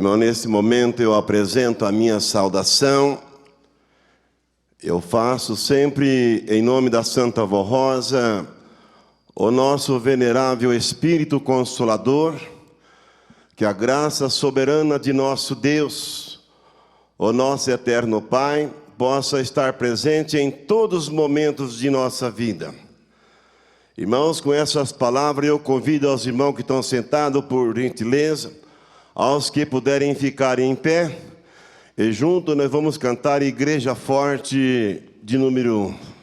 Irmão, nesse momento eu apresento a minha saudação. Eu faço sempre em nome da Santa Avó Rosa, o nosso venerável Espírito Consolador, que a graça soberana de nosso Deus, o nosso eterno Pai, possa estar presente em todos os momentos de nossa vida. Irmãos, com essas palavras eu convido aos irmãos que estão sentados, por gentileza, aos que puderem ficar em pé, e junto nós vamos cantar Igreja Forte de número 1.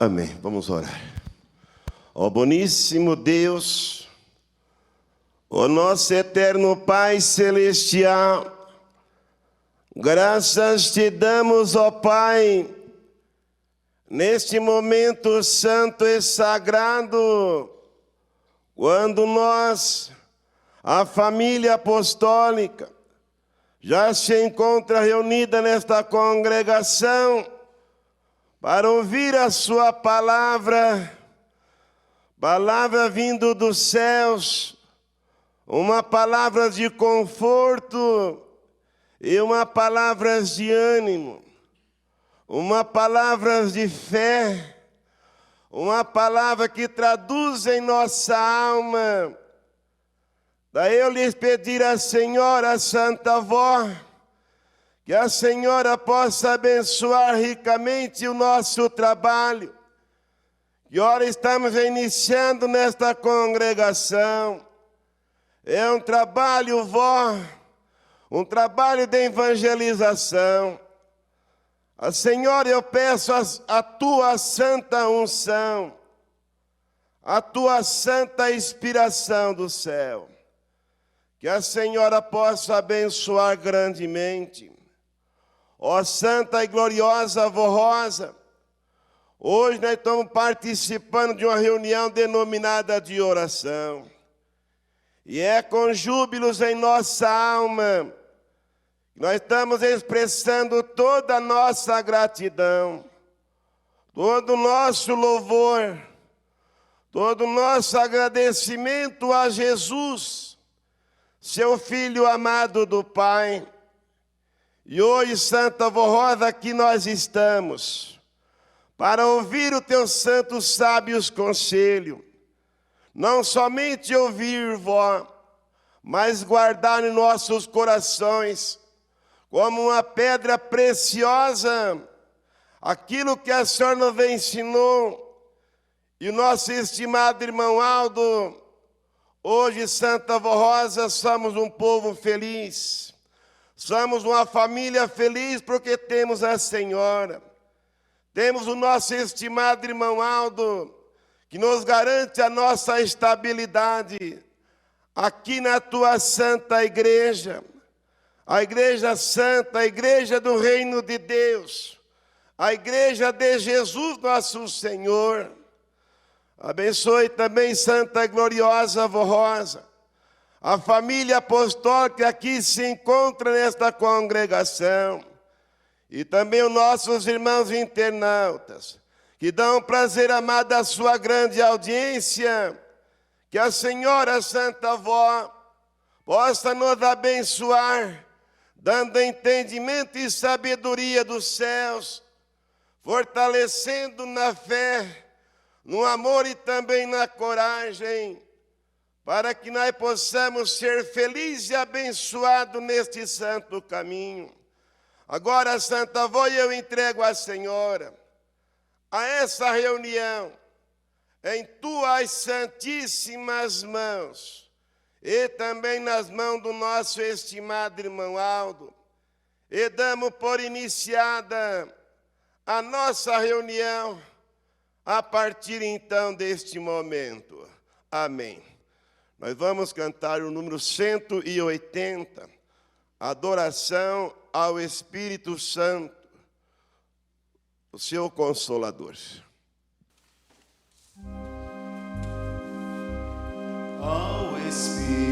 Amém. Vamos orar. Ó boníssimo Deus, ó nosso eterno Pai celestial, graças te damos, ó Pai, neste momento santo e sagrado, quando nós, a família apostólica, já se encontra reunida nesta congregação, para ouvir a sua palavra, palavra vindo dos céus, uma palavra de conforto e uma palavra de ânimo, uma palavra de fé, uma palavra que traduz em nossa alma. Daí eu lhes pedir à Senhora Santa Avó, que a Senhora possa abençoar ricamente o nosso trabalho. E ora estamos iniciando nesta congregação. É um trabalho, vó, um trabalho de evangelização. A Senhora, eu peço a tua santa unção, a tua santa inspiração do céu. Que a Senhora possa abençoar grandemente. Ó Santa e Gloriosa Avó Rosa, hoje nós estamos participando de uma reunião denominada de oração. E é com júbilos em nossa alma que nós estamos expressando toda a nossa gratidão, todo o nosso louvor, todo o nosso agradecimento a Jesus, seu Filho amado do Pai. E hoje, Santa Avó Rosa, aqui nós estamos para ouvir o teu santo sábios conselho. Não somente ouvir, vó, mas guardar em nossos corações como uma pedra preciosa aquilo que a senhora nos ensinou. E o nosso estimado irmão Aldo, hoje, Santa Avó Rosa, somos um povo feliz. Somos uma família feliz porque temos a Senhora. Temos o nosso estimado irmão Aldo, que nos garante a nossa estabilidade aqui na tua santa igreja. A igreja santa, a igreja do reino de Deus. A igreja de Jesus nosso Senhor. Abençoe também Santa e Gloriosa Avó Rosa, a família apostólica que aqui se encontra nesta congregação, e também os nossos irmãos internautas, que dão prazer amado à sua grande audiência. Que a Senhora Santa Avó possa nos abençoar, dando entendimento e sabedoria dos céus, fortalecendo na fé no amor e também na coragem, para que nós possamos ser felizes e abençoados neste santo caminho. Agora, Santa Avó, eu entrego à Senhora a essa reunião em tuas santíssimas mãos e também nas mãos do nosso estimado irmão Aldo, e damos por iniciada a nossa reunião a partir então deste momento. Amém. Nós vamos cantar o número 180, Adoração ao Espírito Santo, o seu Consolador. Ao Espírito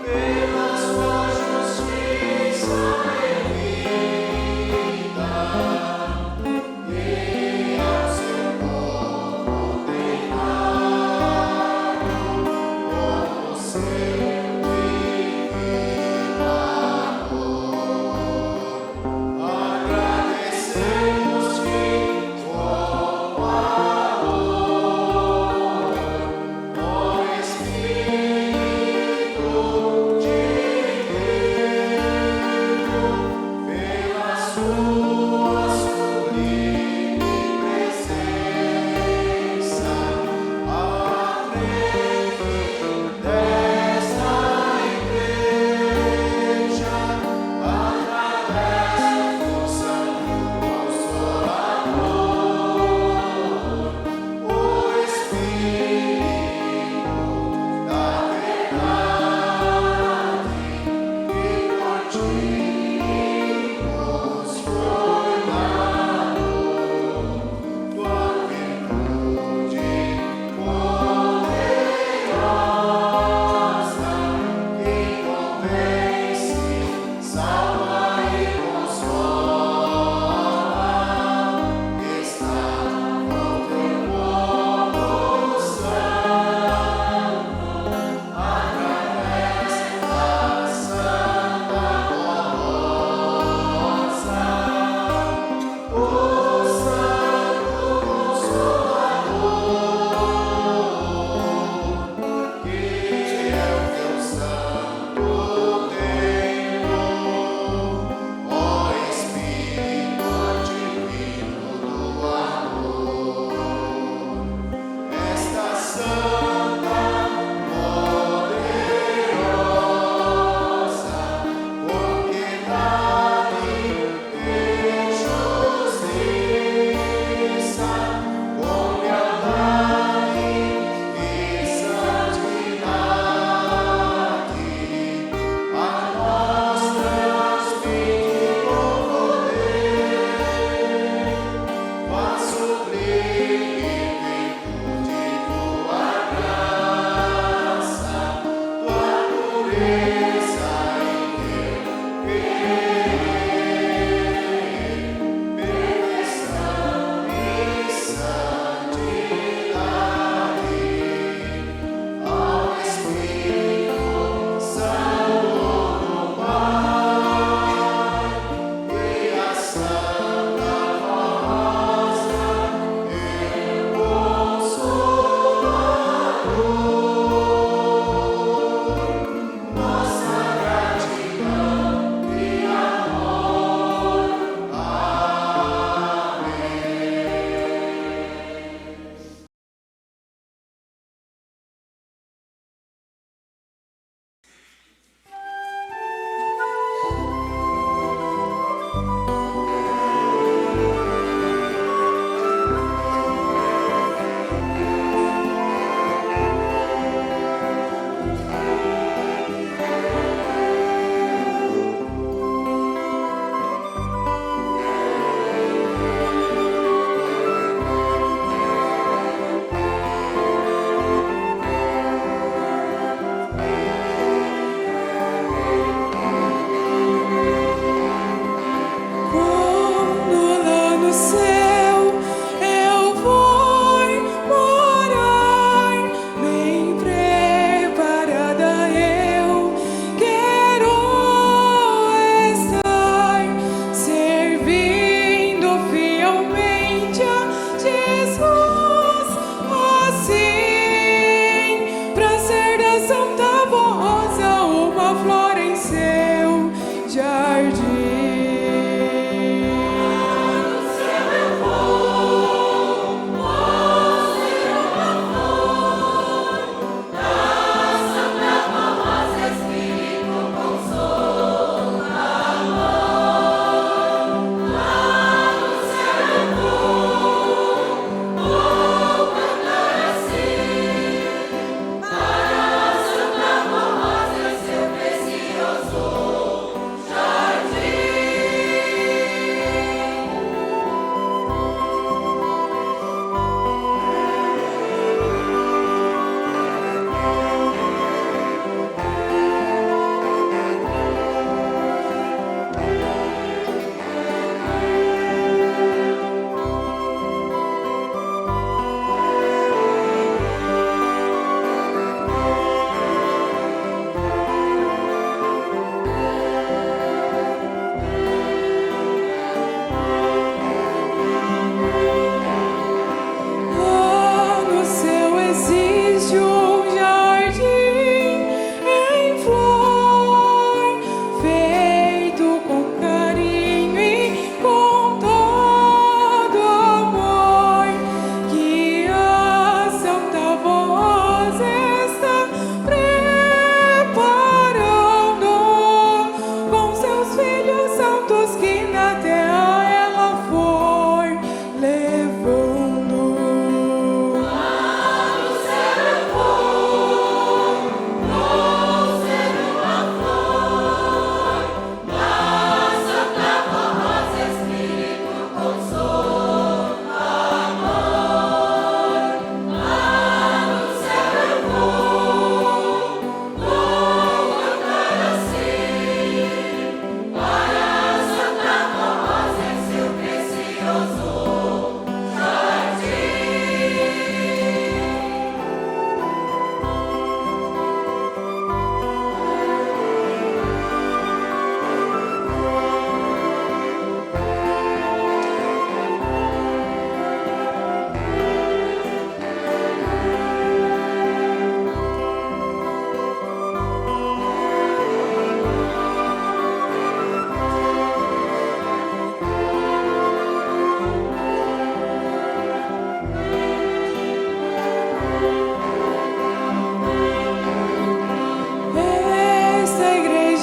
Pela sua justiça.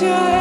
Vamos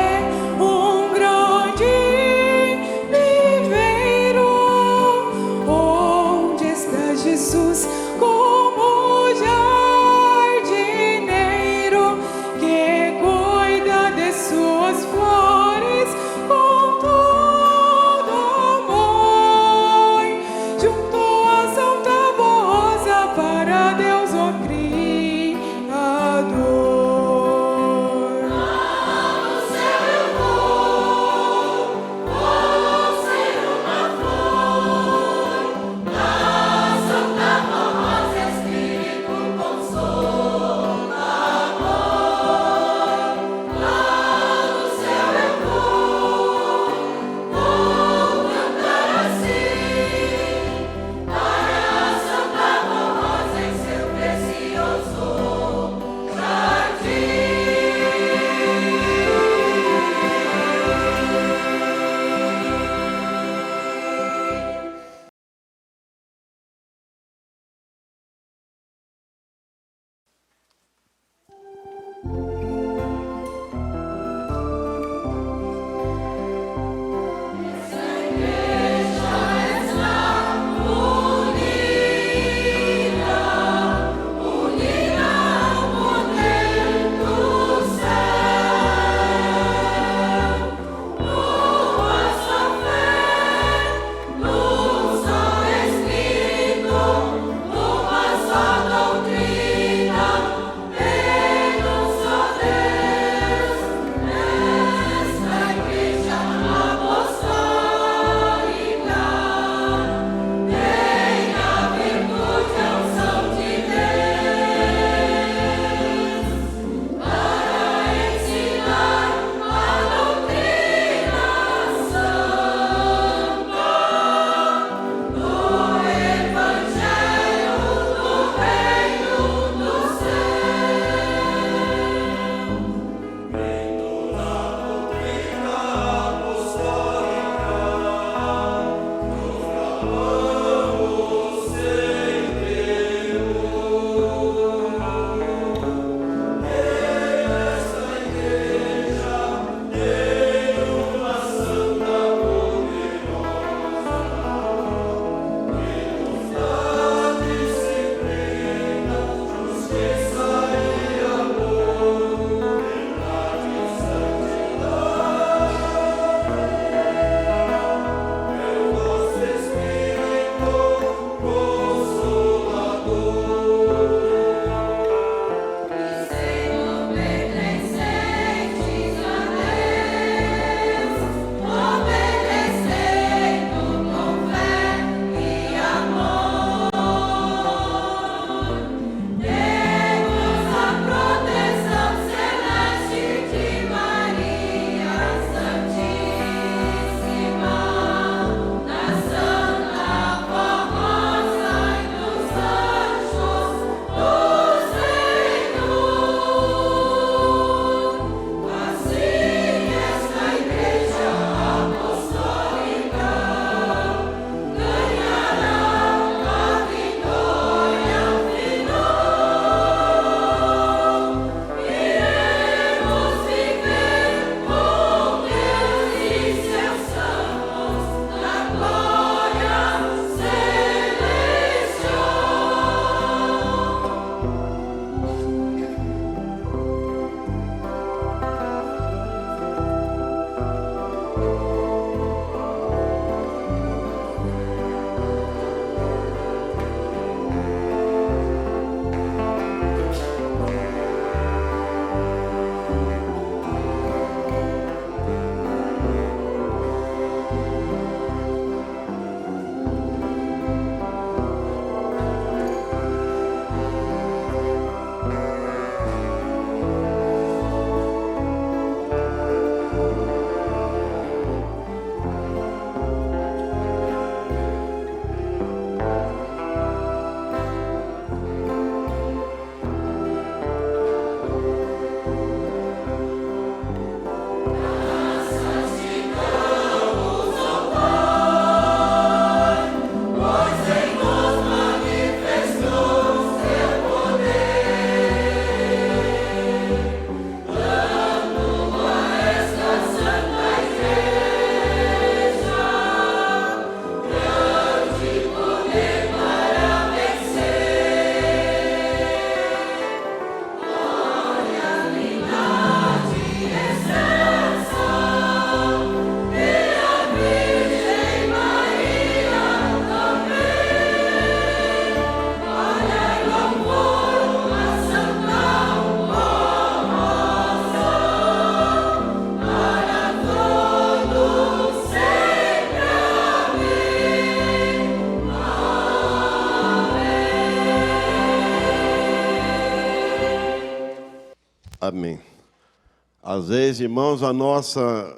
Às vezes, irmãos, a nossa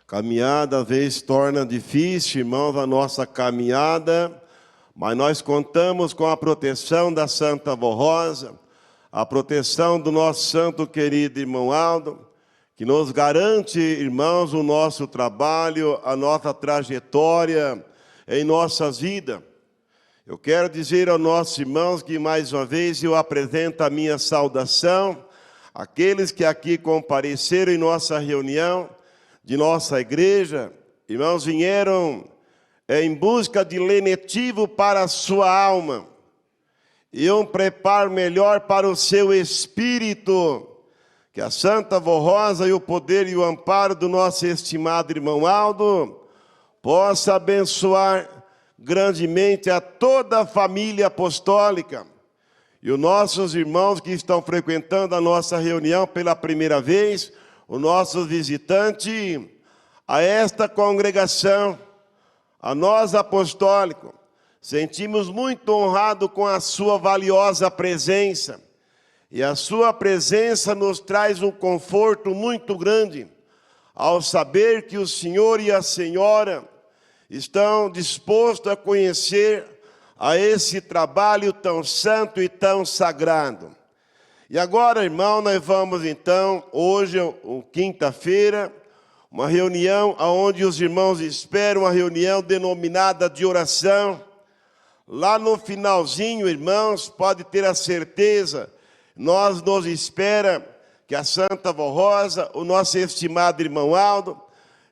caminhada, às vezes, torna difícil, irmãos, a nossa caminhada, mas nós contamos com a proteção da Santa Avó Rosa, a proteção do nosso santo querido irmão Aldo, que nos garante, irmãos, o nosso trabalho, a nossa trajetória em nossas vidas. Eu quero dizer aos nossos irmãos que, mais uma vez, eu apresento a minha saudação àqueles que aqui compareceram em nossa reunião de nossa igreja. Irmãos, vieram em busca de lenitivo para a sua alma e um preparo melhor para o seu espírito. Que a Santa Avó Rosa e o poder e o amparo do nosso estimado irmão Aldo possa abençoar grandemente a toda a família apostólica e os nossos irmãos que estão frequentando a nossa reunião pela primeira vez, os nossos visitantes, a esta congregação, a nós apostólicos. Sentimos muito honrados com a sua valiosa presença. E a sua presença nos traz um conforto muito grande, ao saber que o Senhor e a Senhora estão dispostos a conhecer a esse trabalho tão santo e tão sagrado. E agora, irmão, nós vamos então, hoje, quinta-feira, uma reunião onde os irmãos esperam, uma reunião denominada de oração. Lá no finalzinho, irmãos, pode ter a certeza, nós nos espera que a Santa Avó Rosa, o nosso estimado irmão Aldo,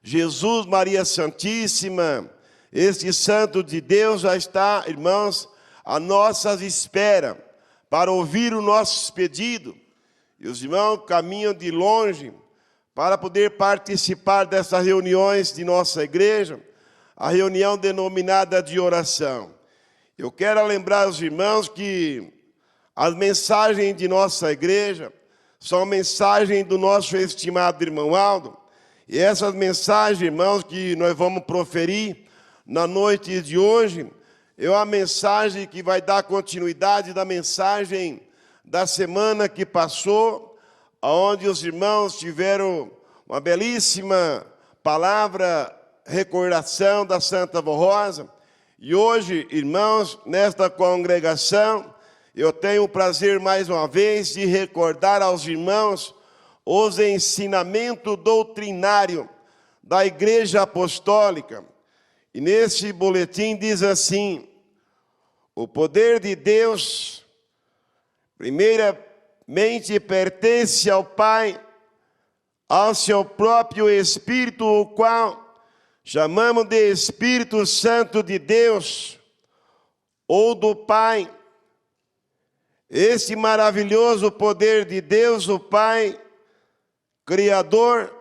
Jesus, Maria Santíssima, este santo de Deus já está, irmãos, à nossa espera para ouvir os nossos pedidos. E os irmãos caminham de longe para poder participar dessas reuniões de nossa igreja, a reunião denominada de oração. Eu quero lembrar aos irmãos que as mensagens de nossa igreja são mensagens do nosso estimado irmão Aldo. E essas mensagens, irmãos, que nós vamos proferir na noite de hoje, é uma mensagem que vai dar continuidade da mensagem da semana que passou, onde os irmãos tiveram uma belíssima palavra, recordação da Santa Avó Rosa. E hoje, irmãos, nesta congregação, eu tenho o prazer, mais uma vez, de recordar aos irmãos os ensinamentos doutrinários da Igreja Apostólica. E nesse boletim diz assim: o poder de Deus, primeiramente, pertence ao Pai, ao seu próprio Espírito, o qual chamamos de Espírito Santo de Deus, ou do Pai. Este maravilhoso poder de Deus, o Pai, Criador,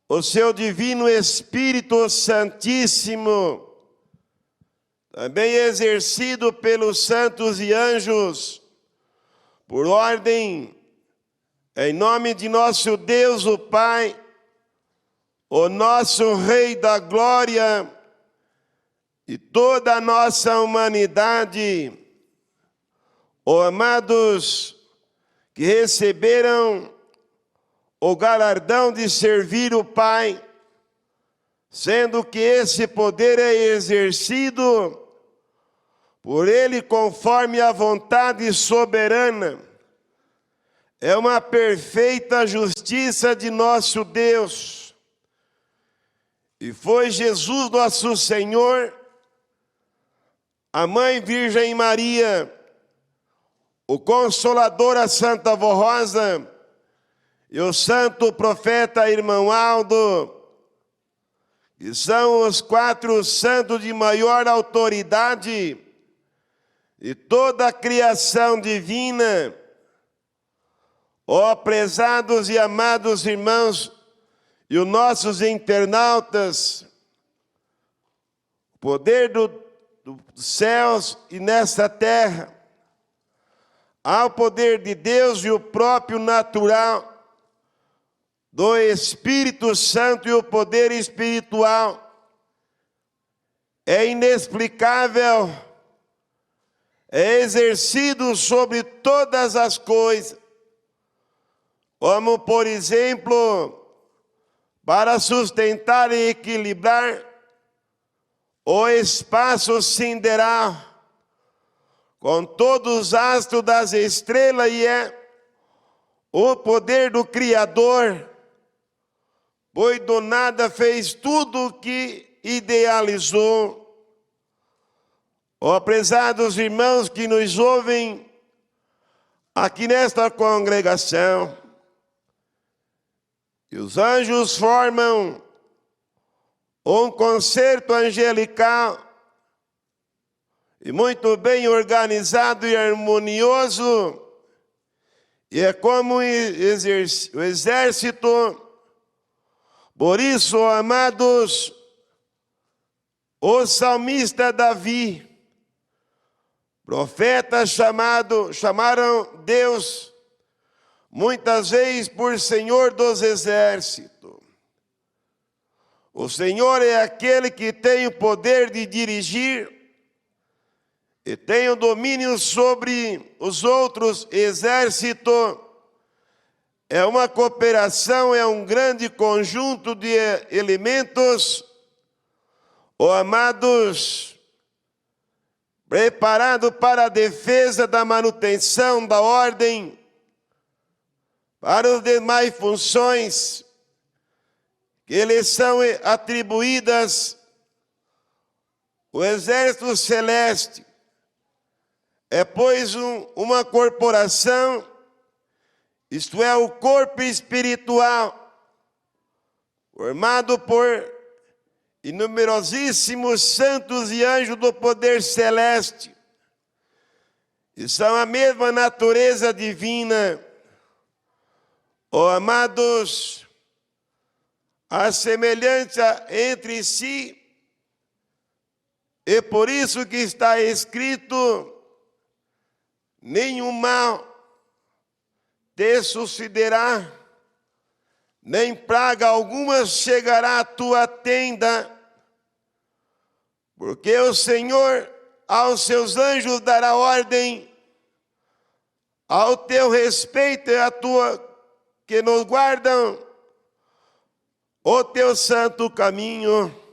o seu divino Espírito Santíssimo, também exercido pelos santos e anjos, por ordem, em nome de nosso Deus, o Pai, o nosso Rei da Glória, e toda a nossa humanidade, ó amados, que receberam o galardão de servir o Pai, sendo que esse poder é exercido por Ele conforme a vontade soberana. É uma perfeita justiça de nosso Deus. E foi Jesus nosso Senhor, a Mãe Virgem Maria, o Consolador, a Santa Avó Rosa, e o santo profeta irmão Aldo, que são os 4 santos de maior autoridade de toda a criação divina. Ó prezados e amados irmãos e os nossos internautas, o poder dos céus e nesta terra, há o poder de Deus e o próprio natural do Espírito Santo e o poder espiritual. É inexplicável, é exercido sobre todas as coisas, como, por exemplo, para sustentar e equilibrar o espaço sideral com todos os astros das estrelas, e é o poder do Criador, pois do nada fez tudo o que idealizou. Ó, prezados irmãos que nos ouvem aqui nesta congregação, e os anjos formam um concerto angelical e muito bem organizado e harmonioso, e é como o exército. Por isso, amados, o salmista Davi, profeta chamaram Deus muitas vezes por Senhor dos Exércitos. O Senhor é aquele que tem o poder de dirigir e tem o domínio sobre os outros exércitos. É uma cooperação, é um grande conjunto de elementos, ó amados, preparado para a defesa da manutenção da ordem, para as demais funções que lhes são atribuídas. O exército celeste é, pois, uma corporação, isto é, o corpo espiritual, formado por inumerosíssimos santos e anjos do poder celeste, e são a mesma natureza divina. Ó amados, a semelhança entre si, e por isso que está escrito: nenhum mal te sucederá, nem praga alguma chegará à tua tenda, porque o Senhor aos seus anjos dará ordem ao teu respeito e à tua, que nos guardam o teu santo caminho.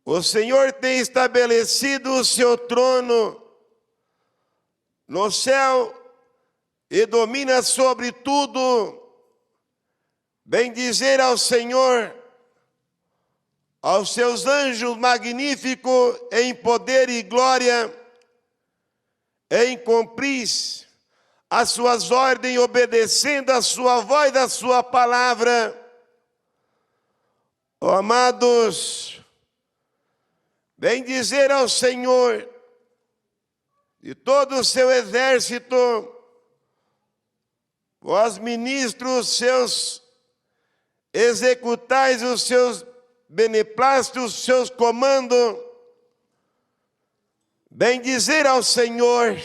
O Senhor tem estabelecido o seu trono no céu e domina sobre tudo. Bendizer ao Senhor, aos seus anjos magníficos em poder e glória, em cumprir as suas ordens, obedecendo a sua voz, a sua palavra. Oh, amados, bendizer ao Senhor de todo o seu exército, vós ministros seus, executais os seus beneplácitos, os seus comandos. Bendizer ao Senhor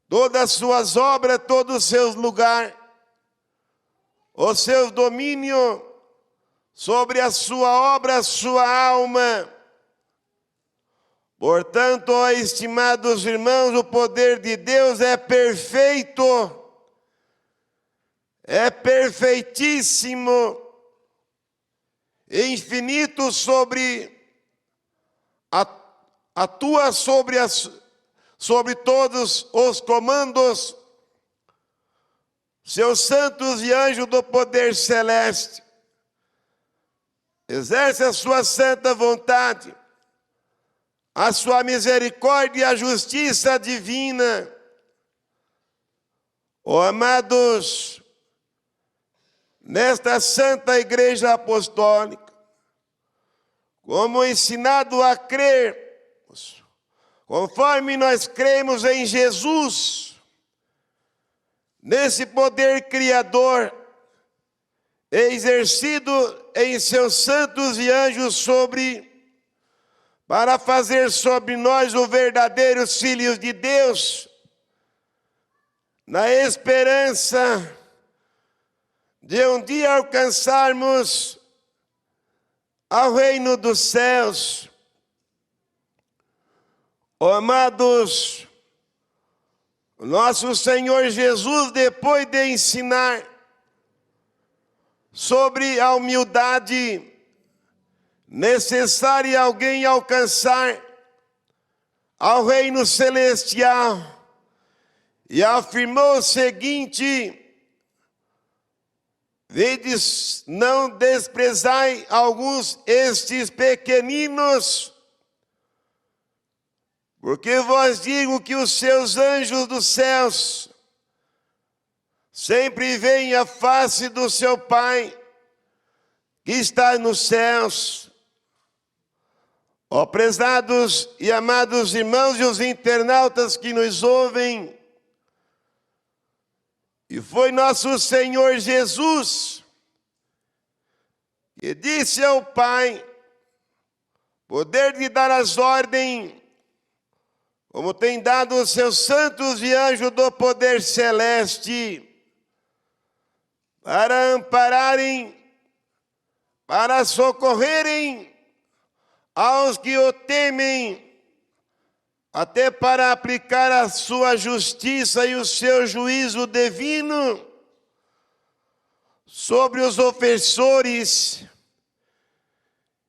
todas as suas obras, todos os seus lugares, o seu domínio sobre a sua obra, a sua alma. Portanto, ó estimados irmãos, o poder de Deus é perfeito, é perfeitíssimo, infinito sobre atua sobre todos os comandos, seus santos e anjos do poder celeste. Exerce a sua santa vontade, a sua misericórdia e a justiça divina. Ó amados, nesta santa igreja apostólica, como ensinado a crer, conforme nós cremos em Jesus, nesse poder criador, exercido em seus santos e anjos para fazer sobre nós os verdadeiros filhos de Deus, na esperança de um dia alcançarmos ao reino dos céus. Oh, amados, Nosso Senhor Jesus, depois de ensinar sobre a humildade necessária a alguém alcançar ao reino celestial, e afirmou o seguinte: vedes, não desprezai alguns estes pequeninos, porque vos digo que os seus anjos dos céus sempre veem a face do seu Pai que está nos céus. Ó prezados e amados irmãos e os internautas que nos ouvem, e foi nosso Senhor Jesus que disse ao Pai poder de dar as ordens, como tem dado os seus santos e anjos do poder celeste, para ampararem, para socorrerem aos que o temem, até para aplicar a sua justiça e o seu juízo divino sobre os ofensores.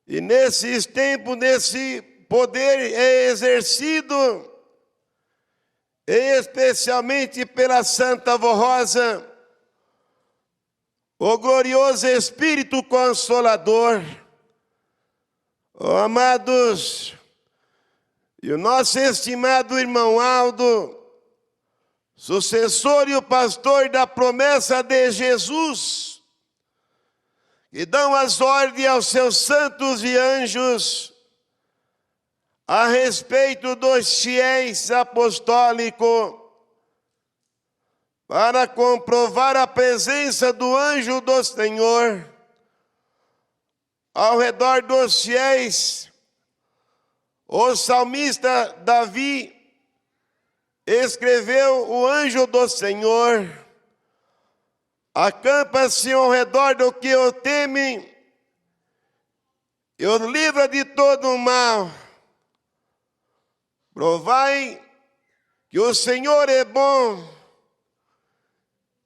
E nesses tempos, nesse poder é exercido, especialmente pela Santa Vó Rosa, o glorioso Espírito Consolador. Oh, amados, e o nosso estimado irmão Aldo, sucessor e o pastor da promessa de Jesus, que dão as ordens aos seus santos e anjos a respeito dos fiéis apostólicos, para comprovar a presença do anjo do Senhor ao redor dos fiéis. O salmista Davi escreveu: o anjo do Senhor acampa-se ao redor do que o temem e o livra de todo o mal. Provai que o Senhor é bom,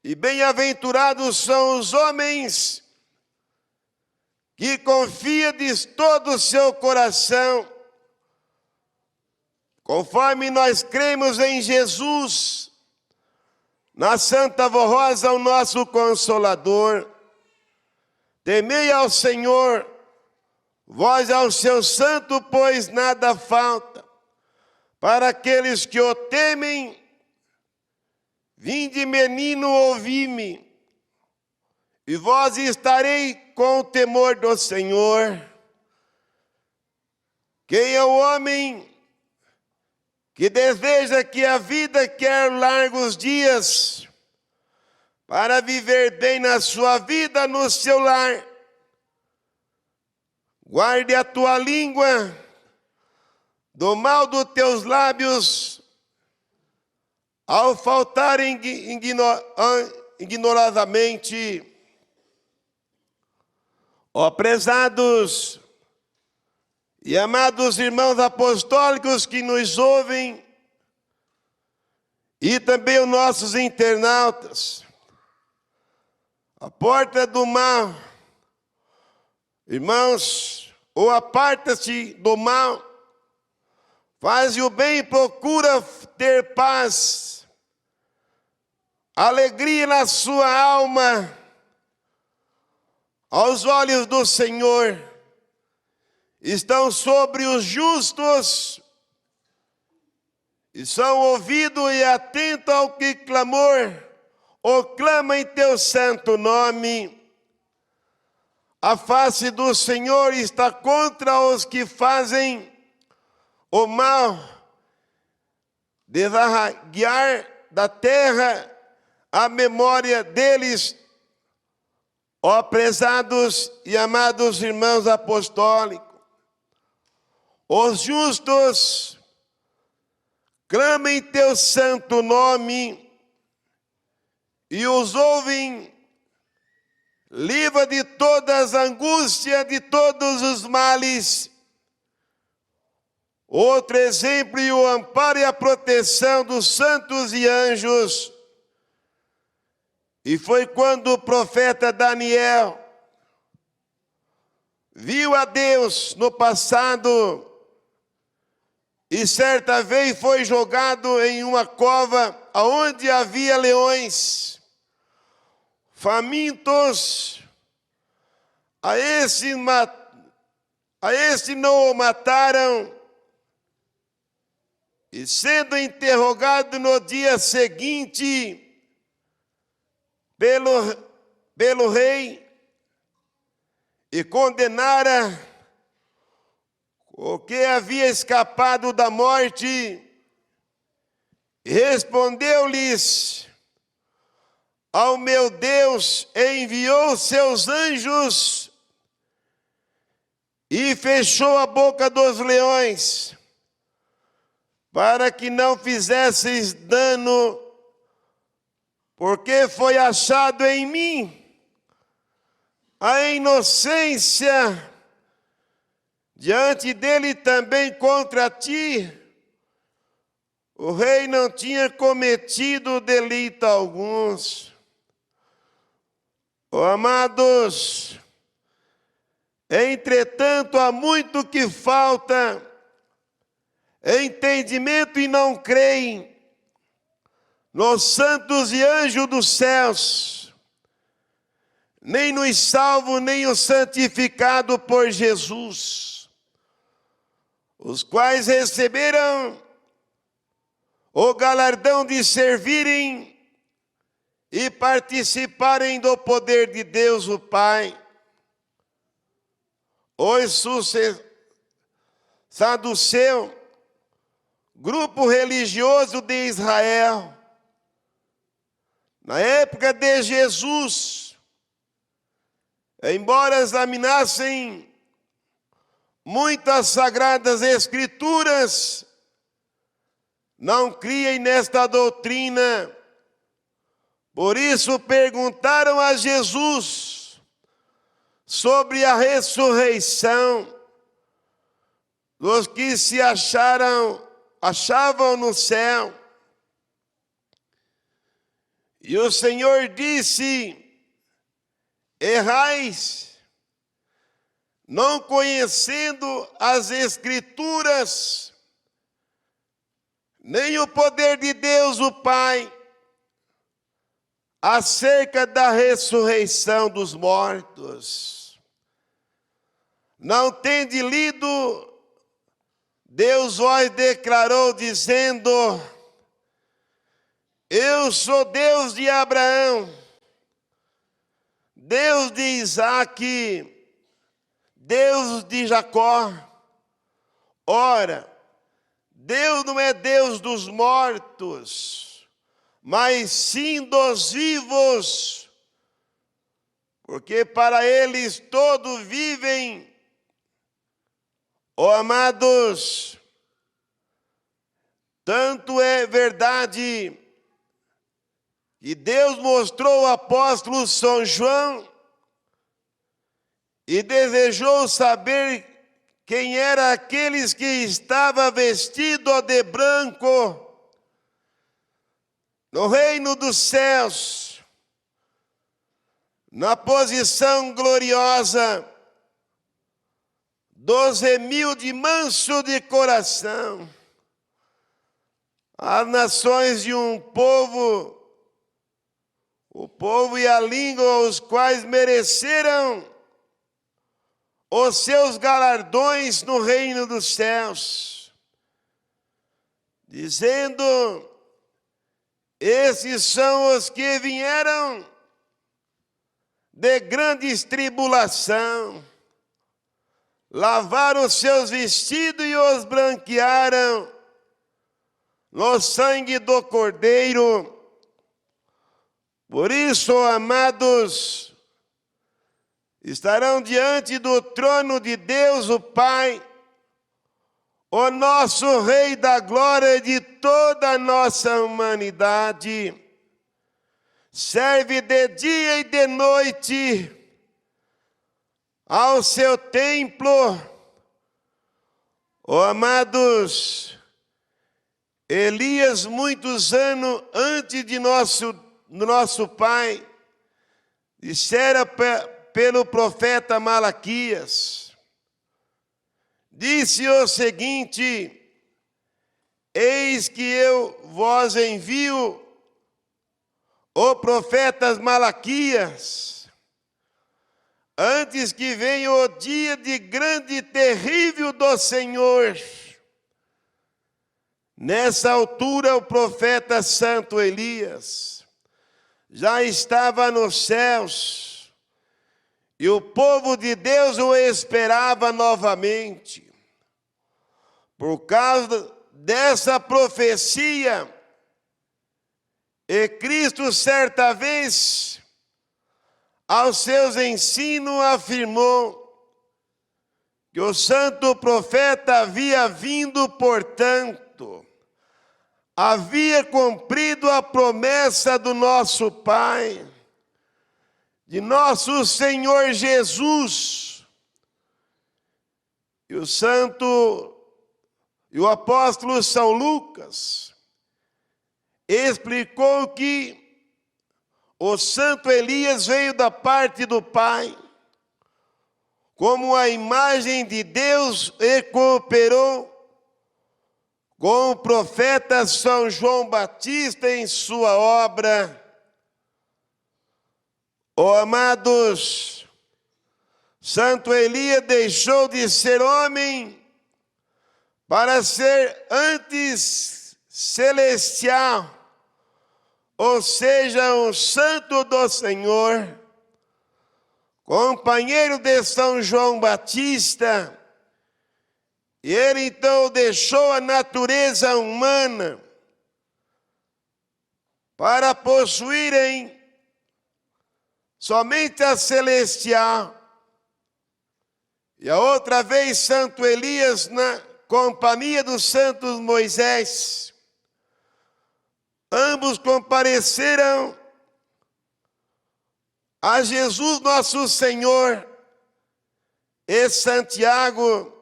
e bem-aventurados são os homens que confiam de todo o seu coração. Conforme nós cremos em Jesus, na Santa Vó Rosa, o nosso Consolador, temei ao Senhor, vós ao seu santo, pois nada falta. Para aqueles que o temem, vinde menino, ouvi-me, e vós estarei com o temor do Senhor. Quem é o homem que deseja que a vida quer largos dias, para viver bem na sua vida, no seu lar? Guarde a tua língua do mal dos teus lábios, ao faltar ignorosamente. Ó prezados e amados irmãos apostólicos que nos ouvem, e também os nossos internautas, a porta do mal, irmãos, ou aparta-se do mal, faz o bem e procura ter paz, alegria na sua alma. Aos olhos do Senhor estão sobre os justos, e são ouvidos e atentos ao que clamor, ou clama em teu santo nome. A face do Senhor está contra os que fazem o mal, desarraigar da terra a memória deles. Ó prezados e amados irmãos apostólicos, os justos clamam em teu santo nome e os ouvem. Livra de todas as angústias, de todos os males. Outro exemplo e o amparo e a proteção dos santos e anjos. E foi quando o profeta Daniel viu a Deus no passado e certa vez foi jogado em uma cova onde havia leões famintos. A esse não o mataram, e sendo interrogado no dia seguinte pelo rei, e condenara o que havia escapado da morte, respondeu-lhes: ao meu Deus enviou seus anjos e fechou a boca dos leões, para que não fizesseis dano, porque foi achado em mim a inocência diante dele também contra ti. O rei não tinha cometido delito alguns. Oh, amados, entretanto, há muito que falta entendimento e não creem nos santos e anjos dos céus, nem nos salvos, nem os santificados por Jesus, os quais receberam o galardão de servirem e participarem do poder de Deus o Pai. Os saduceus, grupo religioso de Israel, na época de Jesus, embora examinassem muitas sagradas escrituras, não criem nesta doutrina. Por isso perguntaram a Jesus sobre a ressurreição dos que se achavam no céu. E o Senhor disse: errais, não conhecendo as Escrituras, nem o poder de Deus o Pai, acerca da ressurreição dos mortos. Não tende lido, Deus vos declarou dizendo: eu sou Deus de Abraão, Deus de Isaque, Deus de Jacó. Ora, Deus não é Deus dos mortos, mas sim dos vivos, porque para eles todos vivem. Oh, amados, tanto é verdade que Deus mostrou ao apóstolo São João e desejou saber quem era aqueles que estava vestido de branco no reino dos céus, na posição gloriosa, 12.000 de manso de coração, as nações de um povo, o povo e a língua, os quais mereceram os seus galardões no reino dos céus, dizendo: esses são os que vieram de grandes tribulação, lavaram os seus vestidos e os branquearam no sangue do Cordeiro. Por isso, amados, estarão diante do trono de Deus o Pai, o nosso Rei da glória de toda a nossa humanidade. Serve de dia e de noite ao seu templo, Oh, amados, Elias, muitos anos antes de nosso pai, dissera pelo profeta Malaquias, disse o seguinte: eis que eu vos envio o profeta Malaquias, antes que venha o dia de grande e terrível do Senhor. Nessa altura, o profeta santo Elias já estava nos céus, e o povo de Deus o esperava novamente. Por causa dessa profecia, e Cristo certa vez, aos seus ensinos, afirmou que o santo profeta havia vindo, portanto, havia cumprido a promessa do nosso Pai, de nosso Senhor Jesus. E o apóstolo São Lucas explicou que o santo Elias veio da parte do Pai, como a imagem de Deus, e cooperou com o profeta São João Batista em sua obra. Oh, amados, santo Elias deixou de ser homem para ser antes celestial, ou seja, um santo do Senhor, companheiro de São João Batista. E ele então deixou a natureza humana para possuírem somente a celestial. E a outra vez, santo Elias, na companhia dos santos Moisés, ambos compareceram a Jesus nosso Senhor. E Santiago,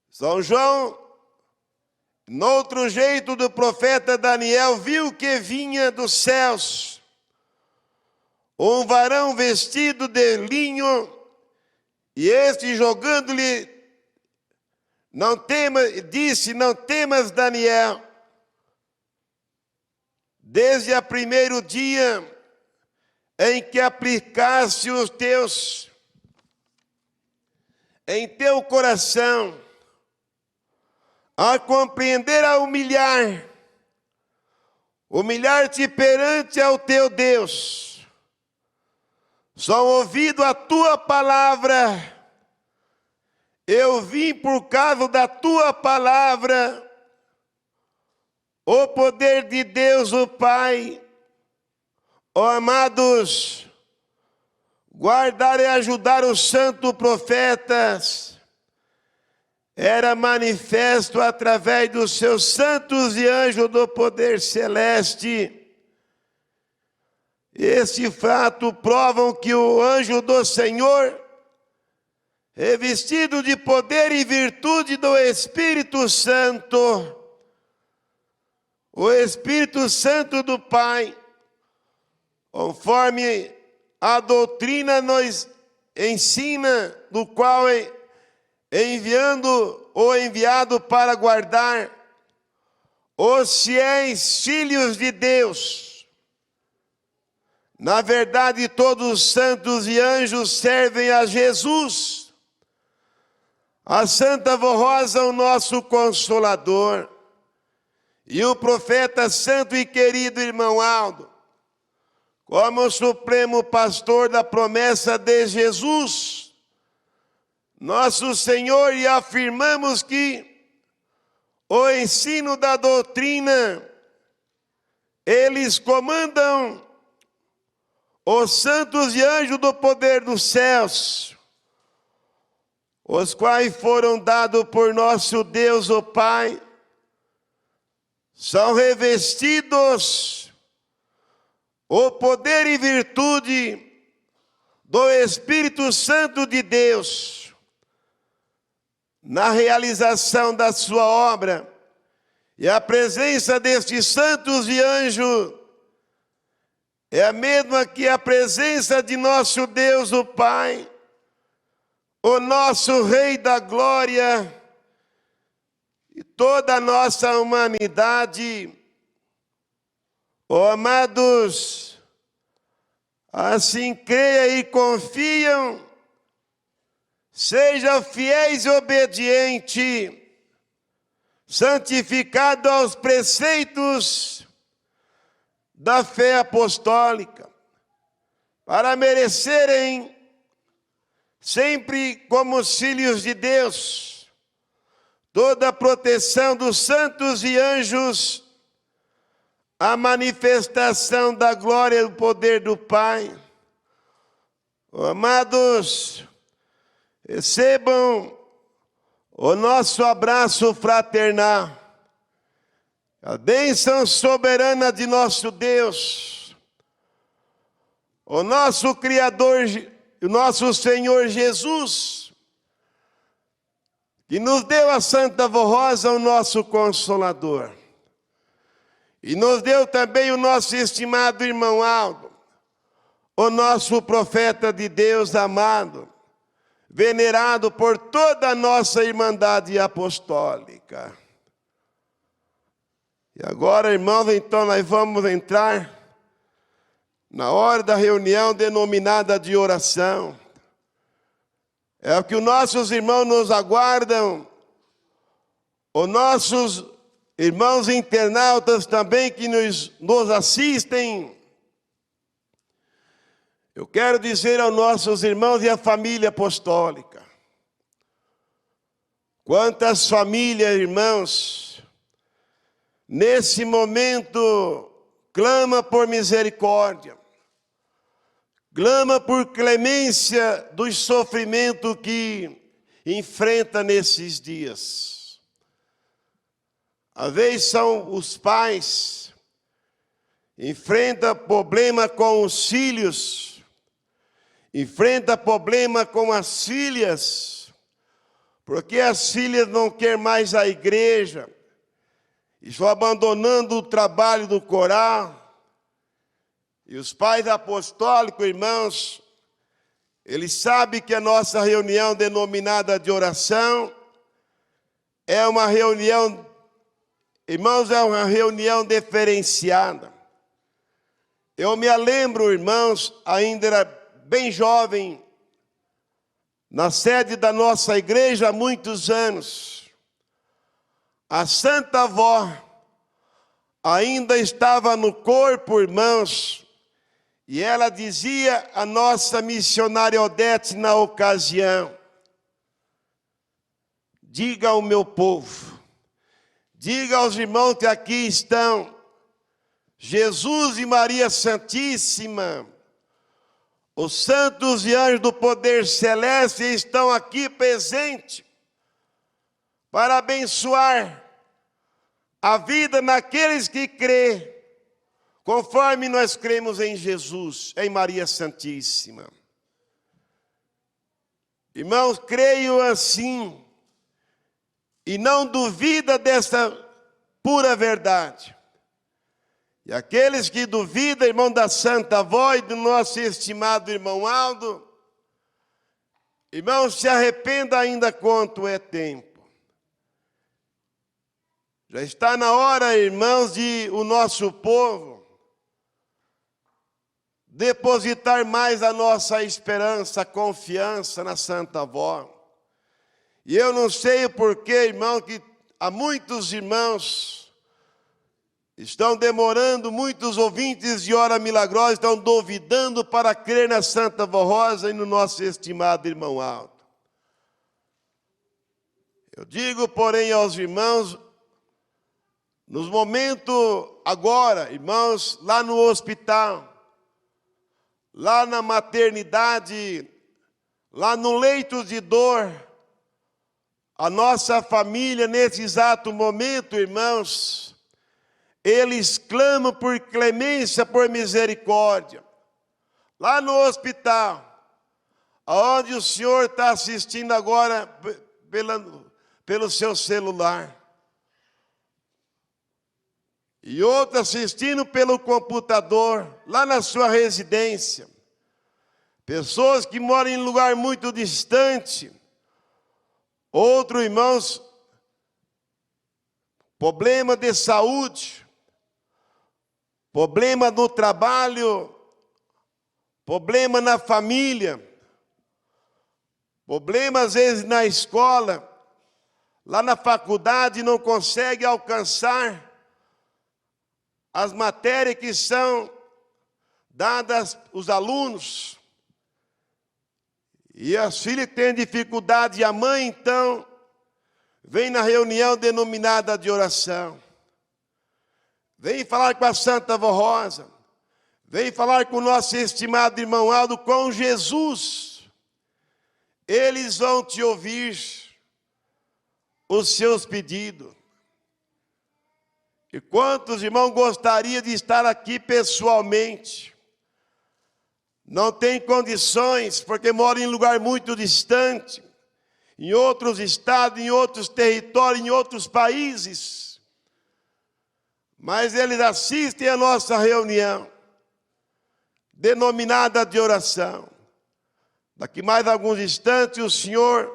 São João, no outro jeito do profeta Daniel, viu que vinha dos céus um varão vestido de linho, e este, jogando-lhe, disse: não temas, Daniel, desde o primeiro dia em que aplicaste em teu coração a compreender, a humilhar-te perante ao teu Deus, só ouvido a tua palavra, eu vim por causa da tua palavra, o poder de Deus o Pai. Ó, amados, guardar e ajudar os santos profetas era manifesto através dos seus santos e anjos do poder celeste. Esse fato provam que o anjo do Senhor, revestido de poder e virtude do Espírito Santo, o Espírito Santo do Pai, conforme a doutrina nos ensina, do qual enviado para guardar os fiéis filhos de Deus. Na verdade, todos os santos e anjos servem a Jesus, a Santa Rosa, o nosso Consolador, e o profeta santo e querido irmão Aldo, como o supremo pastor da promessa de Jesus, nosso Senhor, e afirmamos que o ensino da doutrina, eles comandam os santos e anjos do poder dos céus, os quais foram dados por nosso Deus, o Pai, são revestidos o poder e virtude do Espírito Santo de Deus, na realização da sua obra. E a presença destes santos e anjos é a mesma que a presença de nosso Deus, o Pai, o nosso Rei da Glória, e toda a nossa humanidade. Oh, amados, assim creia e confiam, sejam fiéis e obedientes, santificado aos preceitos da fé apostólica, para merecerem sempre como filhos de Deus toda a proteção dos santos e anjos, a manifestação da glória e do poder do Pai. Oh, amados, recebam o nosso abraço fraternal, a bênção soberana de nosso Deus, o nosso Criador, o nosso Senhor Jesus, que nos deu a Santa Voz Rosa, o nosso Consolador, e nos deu também o nosso estimado irmão Aldo, o nosso profeta de Deus amado, venerado por toda a nossa Irmandade Apostólica. E agora, irmãos, então nós vamos entrar na hora da reunião denominada de oração. É o que os nossos irmãos nos aguardam, os nossos irmãos internautas também que nos assistem. Eu quero dizer aos nossos irmãos e à família apostólica, quantas famílias, irmãos, nesse momento clama por misericórdia, clama por clemência dos sofrimentos que enfrenta nesses dias. Às vezes são os pais, enfrenta problema com os filhos, enfrenta problema com as filhas, porque as filhas não querem mais a igreja, estão abandonando o trabalho do coral. E os pais apostólicos, irmãos, eles sabem que a nossa reunião denominada de oração é uma reunião, irmãos, é uma reunião diferenciada. Eu me lembro, irmãos, ainda era bem jovem, na sede da nossa igreja há muitos anos, a Santa Avó ainda estava no corpo, irmãos, e ela dizia à nossa missionária Odete na ocasião: diga ao meu povo, diga aos irmãos que aqui estão, Jesus e Maria Santíssima, os santos e anjos do poder celeste estão aqui presentes para abençoar a vida naqueles que crê, conforme nós cremos em Jesus, em Maria Santíssima. Irmãos, creio assim, e não duvida dessa pura verdade. E aqueles que duvidam, irmão da Santa Voz, do nosso estimado irmão Aldo, irmão, se arrependa ainda quanto é tempo. Já está na hora, irmãos, de o nosso povo depositar mais a nossa esperança, a confiança na Santa Voz. E eu não sei o porquê, irmão, que há muitos irmãos estão demorando, muitos ouvintes de Hora Milagrosa estão duvidando para crer na Santa Voz Rosa e no nosso estimado irmão Aldo. Eu digo, porém, aos irmãos, nos momentos agora, irmãos, lá no hospital, lá na maternidade, lá no leito de dor, a nossa família, nesse exato momento, irmãos, eles clamam por clemência, por misericórdia. Lá no hospital, onde o senhor está assistindo agora pelo seu celular. E outro assistindo pelo computador, lá na sua residência. Pessoas que moram em lugar muito distante. Outros irmãos, problema de saúde, problema no trabalho, problema na família, problema às vezes na escola, lá na faculdade não consegue alcançar as matérias que são dadas aos alunos. E as filhas têm dificuldade, e a mãe, então, vem na reunião denominada de oração. Vem falar com a Santa Vó Rosa. Vem falar com o nosso estimado irmão Aldo, com Jesus. Eles vão te ouvir os seus pedidos. E quantos irmãos gostariam de estar aqui pessoalmente? Não tem condições, porque mora em lugar muito distante, em outros estados, em outros territórios, em outros países. Mas eles assistem a nossa reunião, denominada de oração. Daqui mais alguns instantes o Senhor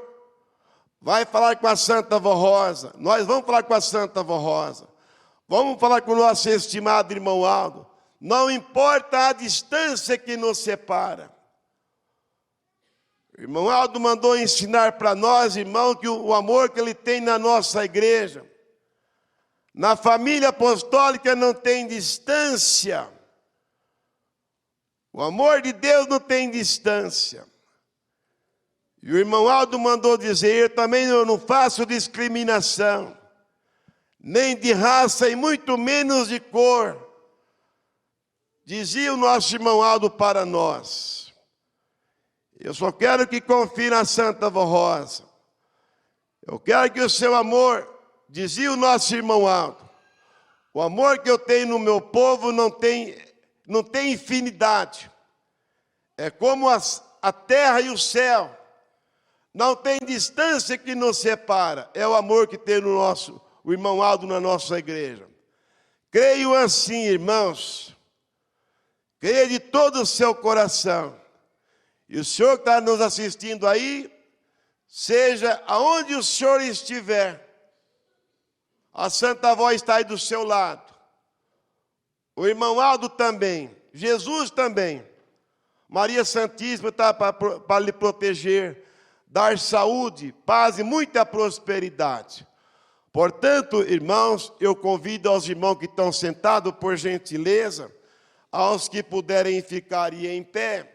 vai falar com a Santa Vó Rosa. Nós vamos falar com a Santa Vó Rosa. Vamos falar com o nosso estimado irmão Aldo. Não importa a distância que nos separa. O irmão Aldo mandou ensinar para nós, irmão, que o amor que ele tem na nossa igreja, na família apostólica não tem distância. O amor de Deus não tem distância. E o irmão Aldo mandou dizer, eu também não faço discriminação, nem de raça e muito menos de cor. Dizia o nosso irmão Aldo para nós. Eu só quero que confie na Santa Vó Rosa. Eu quero que o seu amor, dizia o nosso irmão Aldo, o amor que eu tenho no meu povo não tem infinidade. É como a terra e o céu. Não tem distância que nos separa. É o amor que tem o irmão Aldo na nossa igreja. Creio assim, irmãos. Creia de todo o seu coração. E o senhor que está nos assistindo aí, seja aonde o senhor estiver, a Santa Vó está aí do seu lado. O irmão Aldo também. Jesus também. Maria Santíssima está para lhe proteger, dar saúde, paz e muita prosperidade. Portanto, irmãos, eu convido aos irmãos que estão sentados, por gentileza, aos que puderem ficar em pé,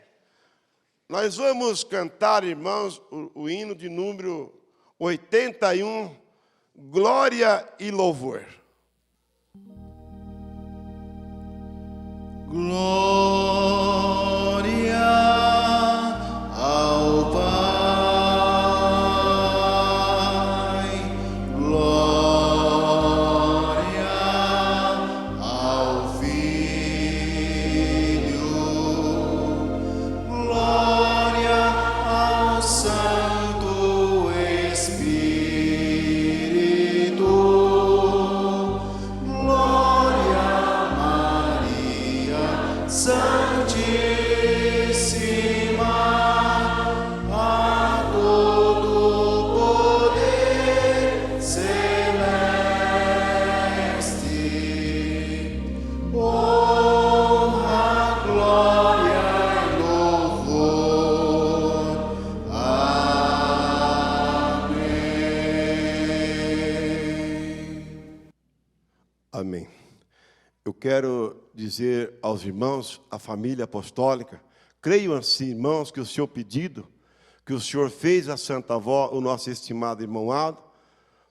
nós vamos cantar, irmãos, o hino de número 81, Glória e Louvor. Glória ao Pai, glória ao Filho, glória ao Santo Espírito, glória a Maria Santíssima, a todo poder celeste, honra, glória e louvor. Amém. Amém. Eu quero dizer aos irmãos, à família apostólica, creio assim, irmãos, que o seu pedido, que o senhor fez à Santa Vó, o nosso estimado irmão Aldo,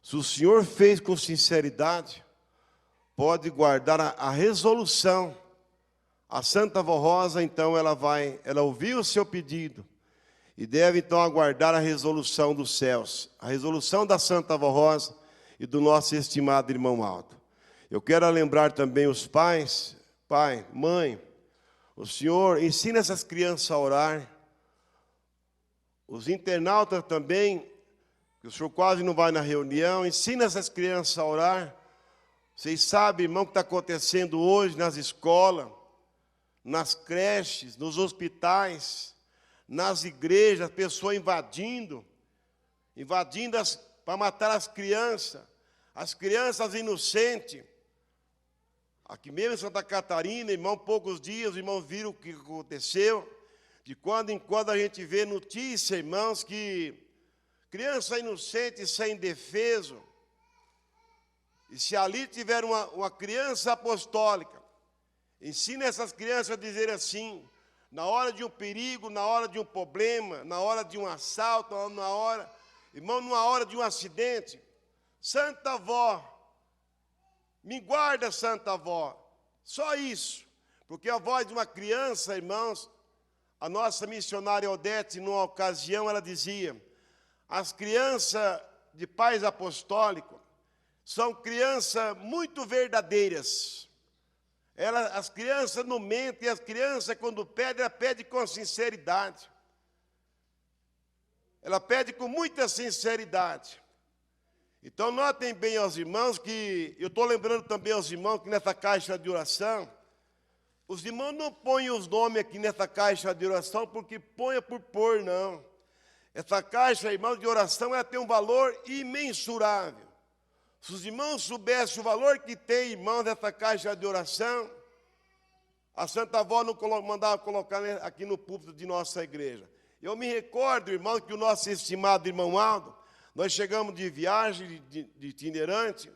se o senhor fez com sinceridade, pode guardar a resolução. A Santa Vó Rosa, então, ela ouviu o seu pedido e deve, então, aguardar a resolução dos céus, a resolução da Santa Vó Rosa e do nosso estimado irmão Aldo. Eu quero lembrar também os pais, pai, mãe, o senhor ensina essas crianças a orar. Os internautas também que o senhor quase não vai na reunião, ensina essas crianças a orar. Vocês sabem, irmão, o que está acontecendo hoje nas escolas, nas creches, nos hospitais, nas igrejas, pessoas invadindo para matar as crianças inocentes. Aqui mesmo em Santa Catarina, irmão, poucos dias, os irmãos viram o que aconteceu. De quando em quando a gente vê notícia, irmãos, que criança inocente, sem defesa. E se ali tiver uma criança apostólica, ensina essas crianças a dizer assim, na hora de um perigo, na hora de um problema, na hora de um assalto, irmão, numa hora de um acidente, Santa Avó, me guarda, Santa Avó, só isso, porque a voz de uma criança, irmãos, a nossa missionária Odete, numa ocasião, ela dizia, as crianças de pais apostólicos são crianças muito verdadeiras. As crianças não mentem, as crianças, quando pedem, ela pede com sinceridade. Ela pede com muita sinceridade. Então, notem bem aos irmãos que, eu estou lembrando também aos irmãos que nessa caixa de oração, os irmãos não põem os nomes aqui nessa caixa de oração porque põe por pôr, não. Essa caixa, irmãos, de oração, ela tem um valor imensurável. Se os irmãos soubessem o valor que tem, irmãos, dessa caixa de oração, a Santa Avó não mandava colocar aqui no púlpito de nossa igreja. Eu me recordo, irmão, que o nosso estimado irmão Aldo, nós chegamos de viagem, de itinerante,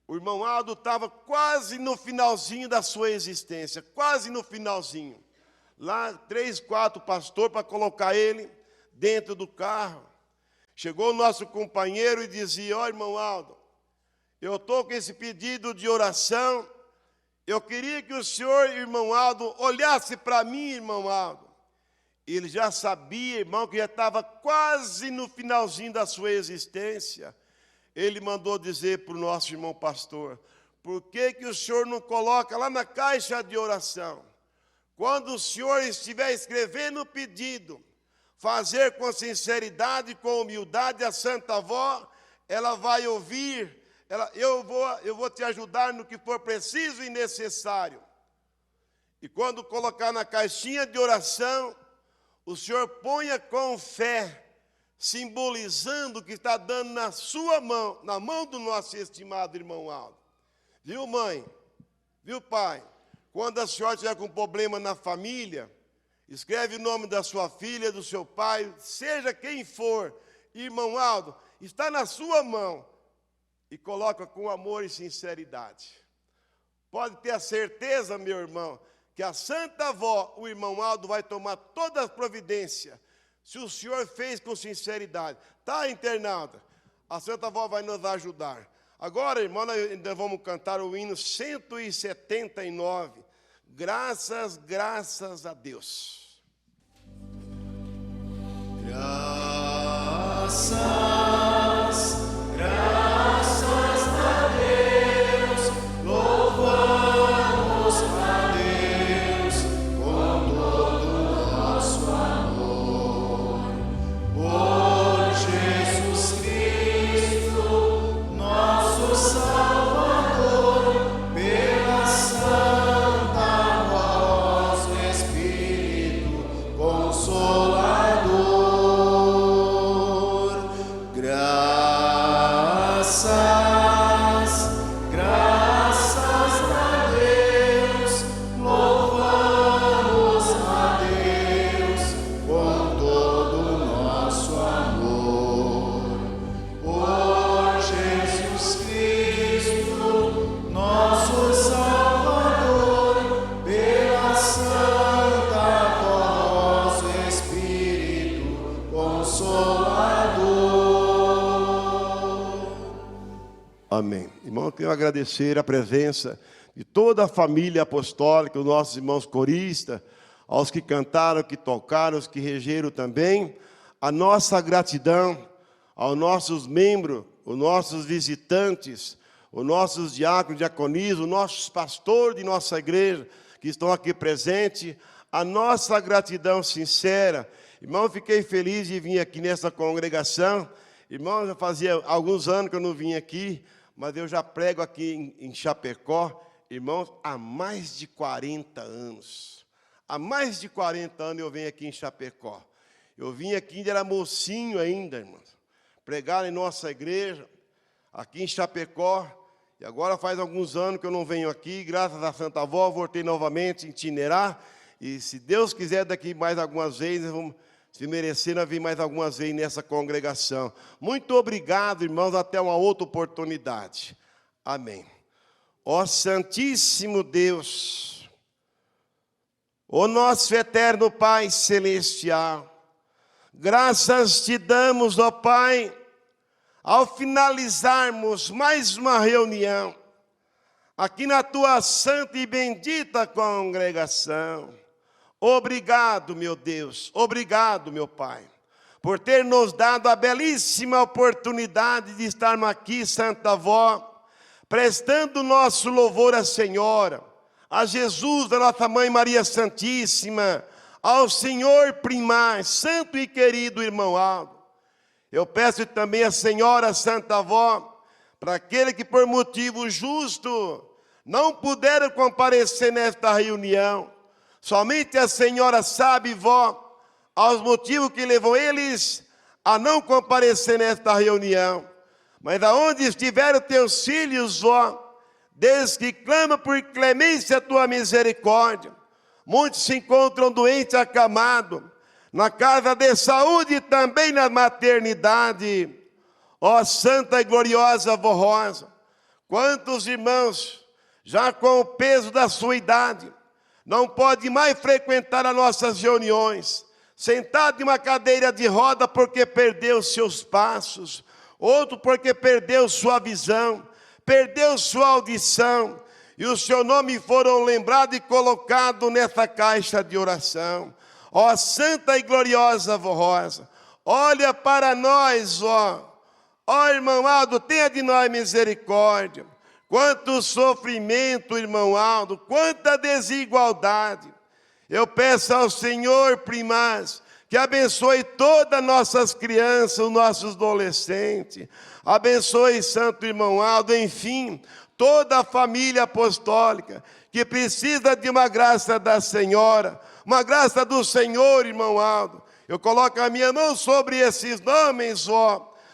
o irmão Aldo estava quase no finalzinho da sua existência, quase no finalzinho. Lá, 3, 4 pastores para colocar ele dentro do carro. Chegou o nosso companheiro e dizia, ó irmão Aldo, eu estou com esse pedido de oração, eu queria que o senhor, irmão Aldo, olhasse para mim, irmão Aldo. Ele já sabia, irmão, que já estava quase no finalzinho da sua existência. Ele mandou dizer para o nosso irmão pastor, por que o senhor não coloca lá na caixa de oração? Quando o senhor estiver escrevendo o pedido, fazer com sinceridade, com humildade, a Santa Avó, ela vai ouvir, eu vou te ajudar no que for preciso e necessário. E quando colocar na caixinha de oração, o senhor ponha com fé, simbolizando que está dando na sua mão, na mão do nosso estimado irmão Aldo. Viu, mãe? Viu, pai? Quando a senhora tiver com problema na família, escreve o nome da sua filha, do seu pai, seja quem for, irmão Aldo, está na sua mão, e coloca com amor e sinceridade. Pode ter a certeza, meu irmão, que a Santa Avó, o irmão Aldo, vai tomar todas as providências, se o senhor fez com sinceridade. Está internada, a Santa Avó vai nos ajudar. Agora, irmão, nós ainda vamos cantar o hino 179, graças a Deus. Graças a Deus, louvamos a Deus com todo o nosso amor. Por Jesus Cristo, nosso Salvador, pela santa voz do Espírito Consolador. Graças a Deus, louvamos a Deus com todo o nosso amor. Por Jesus Cristo, nosso Salvador, pela santa voz do Espírito Consolador. Amém. Irmão, eu quero agradecer a presença de toda a família apostólica, os nossos irmãos coristas, aos que cantaram, que tocaram, os que regeram também. A nossa gratidão aos nossos membros, os nossos visitantes, os nossos diáconos, diaconisas, os nossos pastores de nossa igreja, que estão aqui presentes. A nossa gratidão sincera. Irmão, eu fiquei feliz de vir aqui nessa congregação. Irmãos, já fazia alguns anos que eu não vim aqui, mas eu já prego aqui em Chapecó, irmãos, há mais de 40 anos. Há mais de 40 anos eu venho aqui em Chapecó. Eu vim aqui, ainda era mocinho ainda, irmãos. Pregar em nossa igreja, aqui em Chapecó. E agora faz alguns anos que eu não venho aqui, graças à Santa Avó, voltei novamente a itinerar. E se Deus quiser, daqui mais algumas vezes, vamos, se merecer, nós vir mais algumas vezes nessa congregação. Muito obrigado, irmãos, até uma outra oportunidade. Amém. Ó Santíssimo Deus, ó nosso eterno Pai Celestial, graças te damos, ó Pai, ao finalizarmos mais uma reunião, aqui na tua santa e bendita congregação. Obrigado, meu Deus, obrigado, meu Pai, por ter nos dado a belíssima oportunidade de estarmos aqui, Santa Avó, prestando nosso louvor à Senhora, a Jesus, a nossa Mãe Maria Santíssima, ao Senhor primar, santo e querido irmão Aldo. Eu peço também à Senhora Santa Avó, para aquele que por motivo justo não puderam comparecer nesta reunião, somente a Senhora sabe, vó, aos motivos que levou eles a não comparecer nesta reunião. Mas aonde estiveram teus filhos, vó, desde que clama por clemência a tua misericórdia, muitos se encontram doentes, acamados, na casa de saúde e também na maternidade. Ó santa e gloriosa Vó Rosa, quantos irmãos, já com o peso da sua idade, não pode mais frequentar as nossas reuniões, sentado em uma cadeira de roda porque perdeu seus passos, outro porque perdeu sua visão, perdeu sua audição, e o seu nome foram lembrados e colocados nessa caixa de oração. Ó santa e gloriosa Vó Rosa, olha para nós, ó irmão Aldo, tenha de nós misericórdia. Quanto sofrimento, irmão Aldo, quanta desigualdade. Eu peço ao Senhor primaz, que abençoe todas as nossas crianças, os nossos adolescentes. Abençoe santo irmão Aldo, enfim, toda a família apostólica, que precisa de uma graça da Senhora, uma graça do Senhor, irmão Aldo. Eu coloco a minha mão sobre esses nomes,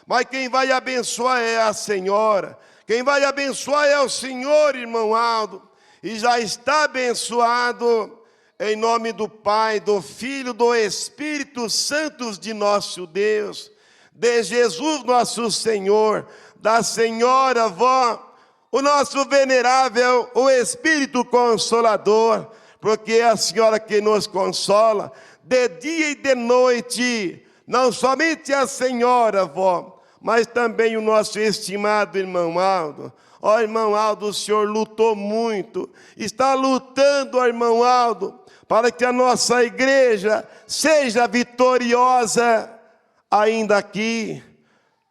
mas quem vai abençoar é a Senhora. Quem vai abençoar é o Senhor, irmão Aldo. E já está abençoado em nome do Pai, do Filho, do Espírito Santo de nosso Deus, de Jesus nosso Senhor, da Senhora Vó, o nosso venerável, o Espírito Consolador, porque é a Senhora que nos consola de dia e de noite, não somente a Senhora Vó, mas também o nosso estimado irmão Aldo. Ó irmão Aldo, o senhor lutou muito, está lutando, ó irmão Aldo, para que a nossa igreja seja vitoriosa ainda aqui,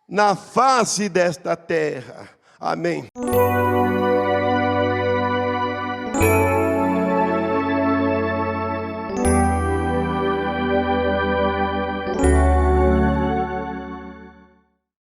na face desta terra. Amém.